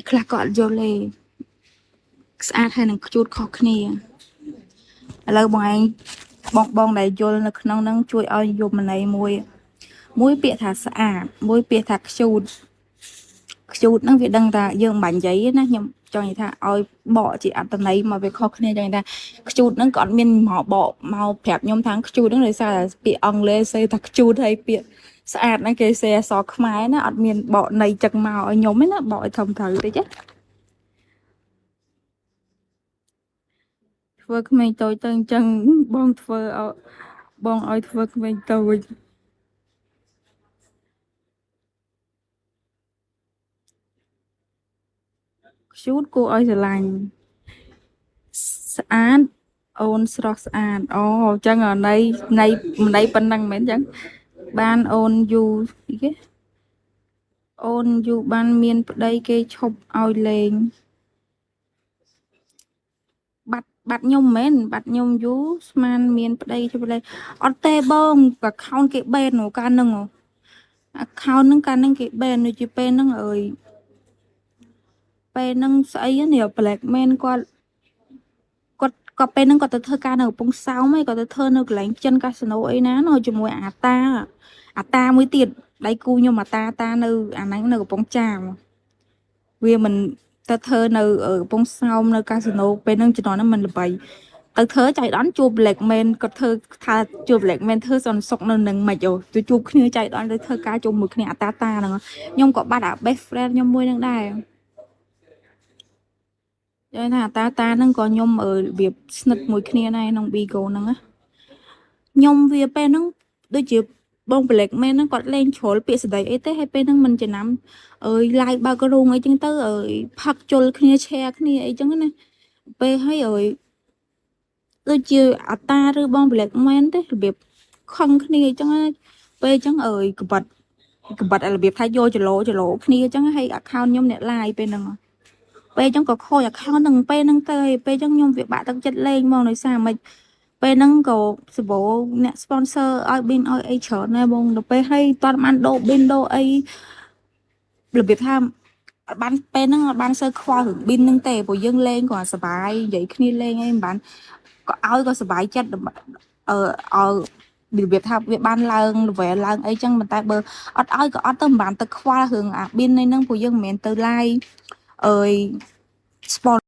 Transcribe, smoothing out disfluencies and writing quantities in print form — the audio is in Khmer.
ខ្លះក៏អត់យល់ទេស្អាតហើយនឹងជួតខុសគ្នាឥឡូវបងឯងបងដែលយល់នៅក្នុងហ្នឹងជួយឲ្យយមន័យមួយពាក្យថាស្អាតមួយពាក្យថាខ្ជូតហ្នឹងវាដឹងថាយើងមិនបាញ់និយាយណាខ្ញុំចង់និយាយថាឲ្យបកជាអត្តន័យមកវាខុសគ្នាចឹងថាខ្ជូតហ្នឹងក៏អត់មានមកបកមកប្រាប់ខ្ញុំថាខ្ជូតហ្នឹងដោយសារតែពាក្យអង់គ្លេសសេថាខ្ជូតហើយពាក្យស្អាតហ្នឹងគេសេអក្សរខ្មែរណាអត់មានបកន័យចឹងមកឲ្យខ្ញុំទេណាបកឲ្យធំត្រូវតិចណាធ្វើក្មេងតូចទៅអញ្ចឹងបងធ្វើឲ្យបងឲ្យធ្វើក្មេងតូចខ្ជូតគួរឲ្យស្រឡាញ់ស្អាតអូនស្រស់ស្អាតអូអញ្ចឹងន័យប៉ុណ្ណឹងមែនអញ្ចឹងបានអូនយូរគេអូនយូរបានមានប្តីគេឈប់ឲ្យលេងបាត់ខ្ញុំមែនបាត់ខ្ញុំយូរស្មានមានប្តីឈប់លេងអត់ទេបងក៏ខោនគេបេនហ៎កាលហ្នឹងអាខោនហ្នឹងកាលហ្នឹងគេបេនដូចជាពេលហ្នឹងអើយពេលហ្នឹងស្អីនេះ Black Man គាត់ពេលហ្នឹងគាត់ទៅធ្វើការនៅកំពង់សោមឯងគាត់ទៅធ្វើនៅកន្លែងចិនកាស៊ីណូអីណានៅជាមួយអាតាមួយទៀតដៃគូខ្ញុំអាតានៅអាហ្នឹងនៅកំពង់ចាមវាមិនទៅធ្វើនៅកំពង់សោមនៅកាស៊ីណូពេលហ្នឹងជំនាន់ហ្នឹងមិនល្បីទៅធ្វើចៃដន្យជួប Black Man គាត់ធ្វើថាជួប Black Man ធ្វើសន្តិសុខនៅនឹងមិនអូទៅជួបគ្នាចៃដន្យទៅធ្វើការជុំមួយគ្នាអាតាហ្នឹងខ្ញុំក៏បាត់អា best friend ខ្ញុំមួយហ្នឹងដែរនិយាយថាតាហ្នឹងក៏ខ្ញុំរបៀបស្និទ្ធមួយគ្នាដែរក្នុង Bigo ហ្នឹងណាខ្ញុំវាពេលហ្នឹងដូចជាបង Black Man ហ្នឹងគាត់លេងជ្រុលពាក្យសម្ដីអីទេហើយពេលហ្នឹងមិនចំណាំឡាយបើករូងអីចឹងទៅផឹកជុលគ្នា share គ្នាអីចឹងណាពេលហើយដូចជាអតាឬបង Black Man ទេរបៀបខឹងគ្នាអញ្ចឹងពេលអញ្ចឹងក្បិតរបៀបថាយកចលោគ្នាអញ្ចឹងហើយ account ខ្ញុំអ្នក live ពេលហ្នឹងពេលអញ្ចឹងក៏ខូច account ហ្នឹងពេលហ្នឹងទៅពេលអញ្ចឹងខ្ញុំវាបាក់ទឹកចិត្តលេងមកដោយសារមិនពេលហ្នឹងក៏សបោអ្នក sponsor ឲ្យ bin ឲ្យអីច្រើនដែរបងដល់ពេលហើយតន់បានដូរ bin ដូរអីរបៀបថាអត់បានពេលហ្នឹងអត់បានសូវខ្វល់រឿង bin ហ្នឹងទេព្រោះយើងលេងក៏សប្បាយនិយាយគ្នាលេងអីមិនបានក៏ឲ្យក៏សប្បាយចិត្តឲ្យរបៀបថាវាបានឡើង level ឡើងអីចឹងប៉ុន្តែបើអត់ឲ្យក៏អត់ទៅមិនបានទៅខ្វល់រឿងអា bin ហ្នឹងព្រោះយើងមិនមែនទៅ live sponsor